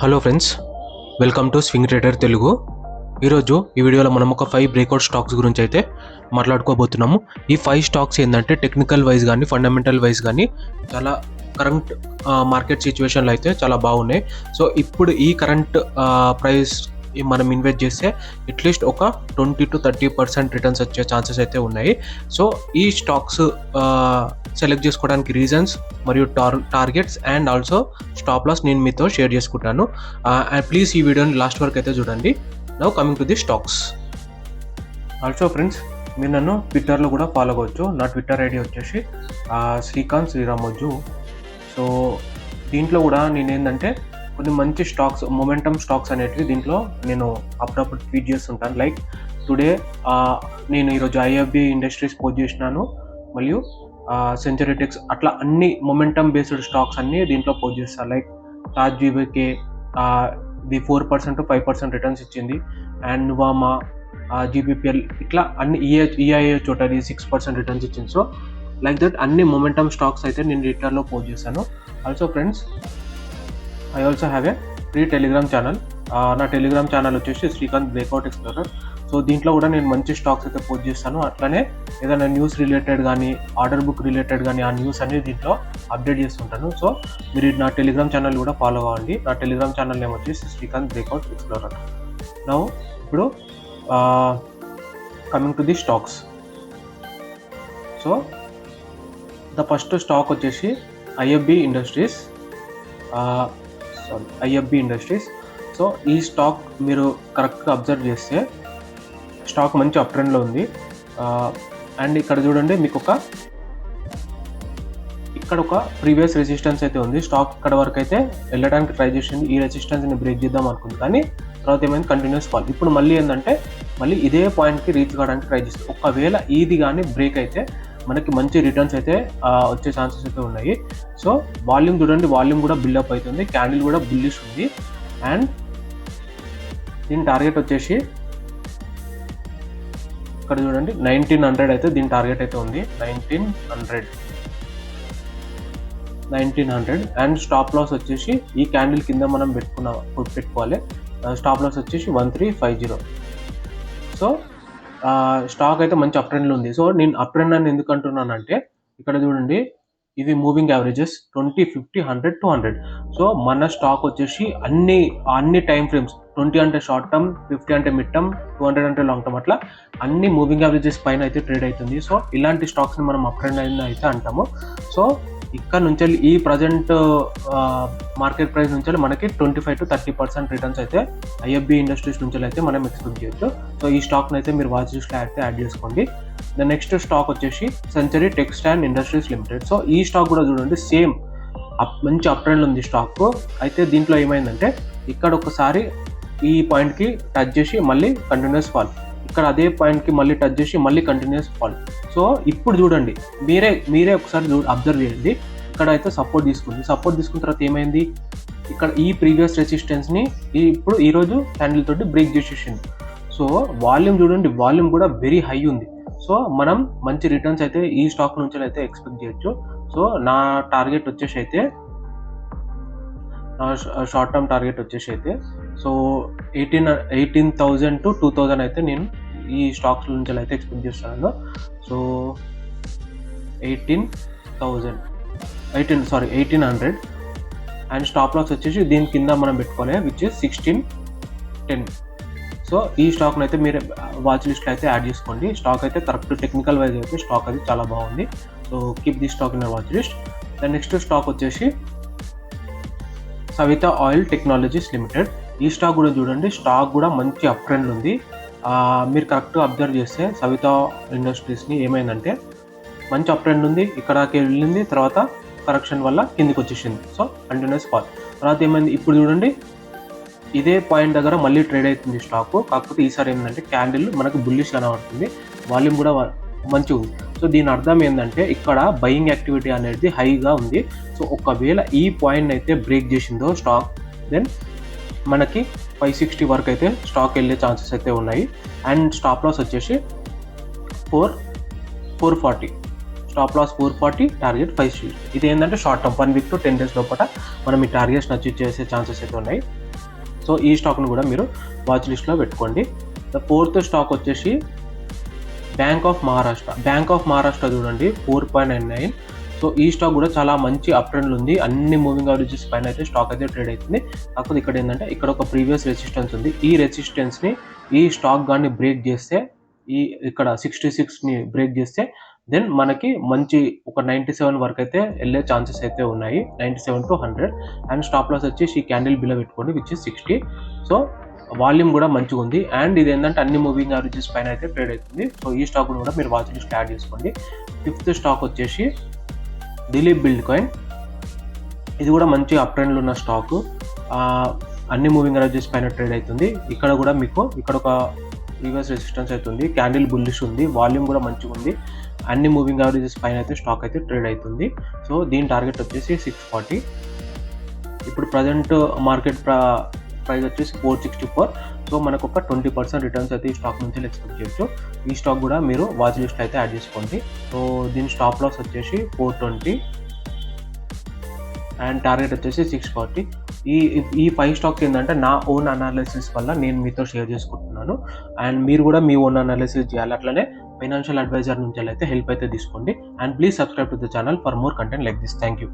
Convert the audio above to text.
Hello friends, welcome to swing trader Telugu. ఈరోజు ఈ వీడియోలో మనం ఒక 5 బ్రేక్అవుట్ స్టాక్స్ గురించి అయితే మాట్లాడుకోబోతున్నాము. ఈ 5 స్టాక్స్ ఏంటంటే టెక్నికల్ వైజ్ కానీ ఫండమెంటల్ వైజ్ కానీ చాలా కరెంట్ మార్కెట్ సిచ్యువేషన్లో అయితే చాలా బాగున్నాయి. సో ఇప్పుడు ఈ కరెంట్ ప్రైస్ మనం ఇన్వెస్ట్ చేస్తే అట్లీస్ట్ ఒక 20-30% రిటర్న్స్ వచ్చే ఛాన్సెస్ అయితే ఉన్నాయి. సో ఈ స్టాక్స్ సెలెక్ట్ చేసుకోవడానికి రీజన్స్ మరియు targets and also stop loss నేను మీతో షేర్ చేసుకుంటాను. అండ్ ప్లీజ్ ఈ వీడియోని లాస్ట్ వరకు అయితే చూడండి. Now coming to the stocks. Also friends, మీరు నన్ను ట్విట్టర్లో కూడా ఫాలో అవ్వచ్చు. నా ట్విట్టర్ ఐడి వచ్చేసి శ్రీకాంత్ శ్రీరామోజు. సో దీంట్లో కూడా నేను ఏంటంటే కొన్ని మంచి స్టాక్స్, మొమెంటమ్ స్టాక్స్ అనేటివి దీంట్లో నేను అప్పుడప్పుడు ట్వీట్ చేస్తుంటాను. లైక్ టుడే నేను ఈరోజు ఐఎఫ్బి ఇండస్ట్రీస్ పోస్ట్ చేసినాను, మరియు సెంచరీటెక్స్, అట్లా అన్ని మొమెంటమ్ బేస్డ్ స్టాక్స్ అన్ని దీంట్లో పోస్ట్ చేస్తాను. లైక్ తాజ్ జీబీకే ఇది 4% to 5% రిటర్న్స్ ఇచ్చింది. అండ్ నువామా, జీబీపీఎల్, ఇట్లా అన్ని ఈఐఏ చోటది 6% రిటర్న్స్ ఇచ్చింది. సో లైక్ దట్ అన్ని మొమెంటమ్ స్టాక్స్ అయితే నేను ట్విట్టర్లో పోస్ట్ చేశాను. Also friends, I also have a free Telegram channel. నా టెలిగ్రామ్ ఛానల్ వచ్చేసి శ్రీకాంత్ బ్రేక్అవుట్ ఎక్స్ప్లోరర్. సో దీంట్లో కూడా నేను మంచి స్టాక్స్ అయితే పోస్ట్ చేస్తాను. అట్లనే ఏదైనా న్యూస్ రిలేటెడ్ కానీ ఆర్డర్ బుక్ రిలేటెడ్ కానీ ఆ న్యూస్ అనేది దీంట్లో అప్డేట్ చేస్తుంటాను. సో మీరు నా టెలిగ్రామ్ ఛానల్ కూడా ఫాలో అవ్వండి. నా టెలిగ్రామ్ ఛానల్ నేమ్ వచ్చేసి శ్రీకాంత్ బ్రేక్అవుట్ ఎక్స్ప్లోరర్. నౌ ఇప్పుడు coming to the stocks. So the first stock వచ్చేసి ఐఎఫ్బి ఇండస్ట్రీస్. సో ఈ స్టాక్ మీరు కరెక్ట్గా అబ్జర్వ్ చేస్తే స్టాక్ మంచి అప్ ట్రెండ్లో ఉంది. అండ్ ఇక్కడ చూడండి, మీకు ఇక్కడ ఒక ప్రీవియస్ రెసిస్టెన్స్ అయితే ఉంది. స్టాక్ ఇక్కడ వరకు అయితే వెళ్ళడానికి ట్రై చేసింది, ఈ రెసిస్టెన్స్ని బ్రేక్ చేద్దాం అనుకుంది, కానీ తర్వాత ఏమైంది, కంటిన్యూస్ ఫాల్. ఇప్పుడు మళ్ళీ ఏంటంటే మళ్ళీ ఇదే పాయింట్కి రీచ్ కావడానికి ట్రై చేస్తుంది. ఒకవేళ ఇది కానీ బ్రేక్ అయితే మనకి మంచి రిటర్న్స్ అయితే వచ్చే ఛాన్సెస్ అయితే ఉన్నాయి. సో వాల్యూమ్ చూడండి, వాల్యూమ్ కూడా బిల్డప్ అవుతుంది, క్యాండిల్ కూడా బుల్లిష్ ఉంది. అండ్ దీని టార్గెట్ వచ్చేసి ఇక్కడ చూడండి 1900 అయితే దీని టార్గెట్ అయితే ఉంది. 1900 అండ్ స్టాప్ లాస్ వచ్చేసి ఈ క్యాండిల్ కింద మనం పెట్టుకోవాలి. స్టాప్ లాస్ వచ్చేసి 1350. సో స్టాక్ అయితే మంచి అప్ ట్రెండ్లో ఉంది. సో నేను అప్ ట్రెండ్ అని ఎందుకు అంటున్నానంటే ఇక్కడ చూడండి, ఇవి మూవింగ్ యావరేజెస్ 20, 50, 100, 200. సో మన స్టాక్ వచ్చేసి అన్ని టైం ఫ్రేమ్స్, 20 అంటే షార్ట్ టర్మ్, 50 అంటే మిడ్ టర్మ్, 200 అంటే లాంగ్ టర్మ్, అట్లా అన్ని మూవింగ్ యావరేజెస్ పైన అయితే ట్రేడ్ అవుతుంది. సో ఇలాంటి స్టాక్స్ని మనం అప్ ట్రెండ్ అయితే అంటాము. సో ఇక్కడ నుంచి ఈ ప్రజెంట్ మార్కెట్ ప్రైస్ నుంచి మనకి 25 to 30% రిటర్న్స్ అయితే ఐఎఫ్బి ఇండస్ట్రీస్ నుంచి అయితే మనం ఎక్స్పెక్ట్ చేయొచ్చు. సో ఈ స్టాక్ని అయితే మీరు వాచ్ లిస్ట్లో అయితే యాడ్ చేసుకోండి. ద నెక్స్ట్ స్టాక్ వచ్చేసి century textile industries limited. So ఈ స్టాక్ కూడా చూడండి, సేమ్ మంచి అప్ ట్రెండ్ ఉంది స్టాక్. అయితే దీంట్లో ఏమైందంటే ఇక్కడ ఒకసారి ఈ పాయింట్కి టచ్ చేసి మళ్ళీ కంటిన్యూస్ ఫాల్, ఇక్కడ అదే పాయింట్కి మళ్ళీ టచ్ చేసి మళ్ళీ కంటిన్యూస్ ఫాల్. సో ఇప్పుడు చూడండి, మీరే ఒకసారి అబ్జర్వ్ చేయండి, ఇక్కడ అయితే సపోర్ట్ తీసుకున్న తర్వాత ఏమైంది, ఇక్కడ ఈ ప్రీవియస్ రెసిస్టెన్స్ని ఇప్పుడు ఈరోజు క్యాండిల్ తోటి బ్రేక్ చేసేసింది. సో వాల్యూమ్ చూడండి, వాల్యూమ్ కూడా వెరీ హై ఉంది. సో మనం మంచి రిటర్న్స్ అయితే ఈ స్టాక్ నుంచి అయితే ఎక్స్పెక్ట్ చేయొచ్చు. సో నా టార్గెట్ వచ్చేసి అయితే షార్ట్ టర్మ్ టార్గెట్ వచ్చేసి అయితే సో 18,000 to 2,000 అయితే నేను ఈ స్టాక్స్ నుంచి అయితే ఎక్స్పెక్ట్ చేస్తున్నాను. సో 1800 అండ్ స్టాప్ లాస్ వచ్చేసి దీని కింద మనం పెట్టుకోవాలి, విచ్ ఇస్ 1610. సో ఈ స్టాక్ని అయితే మీరు వాచ్ లిస్ట్లో అయితే యాడ్ చేసుకోండి. స్టాక్ అయితే కరెక్ట్ టెక్నికల్ వైజ్ అయితే స్టాక్ అయితే చాలా బాగుంది. So keep the stock in watch list. The next stock వచ్చేసి సవితా ఆయిల్ టెక్నాలజీస్ లిమిటెడ్. ఈ స్టాక్ కూడా చూడండి, స్టాక్ కూడా మంచి అప్ ట్రెండ్ ఉంది. మీరు కరెక్ట్గా అబ్జర్వ్ చేస్తే సవితా ఇండస్ట్రీస్ని ఏమైందంటే మంచి అప్ ట్రెండ్ ఉంది, ఇక్కడకి వెళ్ళింది, తర్వాత కరెక్షన్ వల్ల కిందికి వచ్చేసింది. So continuous fall. తర్వాత ఏమైంది, ఇప్పుడు చూడండి ఇదే పాయింట్ దగ్గర మళ్ళీ ట్రేడ్ అవుతుంది స్టాక్. కాకపోతే ఈసారి ఏంటంటే క్యాండిల్ మనకు బుల్లిష్ కనబడుతుంది, వాల్యూమ్ కూడా మంచిగా ఉంది. సో దీని అర్థం ఏంటంటే ఇక్కడ బయింగ్ యాక్టివిటీ అనేది హైగా ఉంది. సో ఒకవేళ ఈ పాయింట్ అయితే బ్రేక్ చేసిందో స్టాక్, దెన్ మనకి 560 వరకు అయితే స్టాక్ వెళ్ళే ఛాన్సెస్ అయితే ఉన్నాయి. అండ్ స్టాప్ లాస్ వచ్చేసి 440. Stop loss 440, target 560. ఇది ఏంటంటే short term 1 week to 10 days లోపల మనం ఈ టార్గెట్స్ని అచీవ్ చేసే ఛాన్సెస్ అయితే ఉన్నాయి. సో ఈ స్టాక్ను కూడా మీరు వాచ్ లిస్ట్లో పెట్టుకోండి. ద ఫోర్త్ స్టాక్ వచ్చేసి బ్యాంక్ ఆఫ్ మహారాష్ట్ర చూడండి 4.99. సో ఈ స్టాక్ కూడా చాలా మంచి అప్ ట్రెండ్లో ఉంది. అన్ని మూవింగ్ యావరేజెస్ పైన అయితే స్టాక్ అయితే ట్రేడ్ అవుతుంది. కాకపోతే ఇక్కడ ఏంటంటే ఇక్కడ ఒక ప్రీవియస్ రెసిస్టెన్స్ ఉంది. ఈ రెసిస్టెన్స్ని ఈ స్టాక్ కానీ బ్రేక్ చేస్తే, ఈ ఇక్కడ 66ని బ్రేక్ చేస్తే దెన్ మనకి మంచి ఒక 97 వరకు అయితే వెళ్ళే ఛాన్సెస్ అయితే ఉన్నాయి. 97 to 100. అండ్ స్టాప్ లాస్ వచ్చేసి ఈ క్యాండిల్ బిలో పెట్టుకోండి విచ్ ఇస్ 60. సో వాల్యూమ్ కూడా మంచిగా ఉంది. అండ్ ఇది ఏంటంటే అన్ని మూవింగ్ యావరేజెస్ పైన అయితే ట్రేడ్ అవుతుంది. సో ఈ స్టాక్ కూడా మీరు వాచ్ లిస్ట్ యాడ్ చేసుకోండి. ఫిఫ్త్ స్టాక్ వచ్చేసి దిలీప్ బిల్డ్ కాయిన్. ఇది కూడా మంచి అప్ ట్రెండ్లో ఉన్న స్టాక్. అన్ని మూవింగ్ యావరేజెస్ పైన ట్రేడ్ అవుతుంది. ఇక్కడ కూడా మీకు ఇక్కడ ఒక ప్రీవియస్ రెసిస్టెన్స్ అవుతుంది. క్యాండిల్ బుల్లిష్ ఉంది. వాల్యూమ్ కూడా మంచిగా ఉంది. అన్ని మూవింగ్ యావరేజెస్ పైన అయితే స్టాక్ అయితే ట్రేడ్ అవుతుంది. సో దీని టార్గెట్ వచ్చేసి 640. ఇప్పుడు ప్రజెంట్ మార్కెట్ ప్రైస్ వచ్చేసి 464. సో మనకు ఒక 20% రిటర్న్స్ అయితే ఈ స్టాక్ నుంచి ఎక్స్పెక్ట్ చేయొచ్చు. ఈ స్టాక్ కూడా మీరు వాచ్ లిస్ట్ అయితే యాడ్ చేసుకోండి. సో దీని స్టాప్ లాస్ వచ్చేసి 420 అండ్ టార్గెట్ వచ్చేసి 640. ఈ 5 స్టాక్స్ ఏంటంటే నా ఓన్ అనాలిసిస్ వల్ల నేను మీతో షేర్ చేసుకుంటున్నాను. అండ్ మీరు కూడా మీ ఓన్ అనాలిసిస్ చేయాలి. అట్లనే ఫైనాన్షియల్ అడ్వైజర్ నుంచి అయితే హెల్ప్ అయితే తీసుకోండి. And please subscribe to the channel for more content like this. Thank you.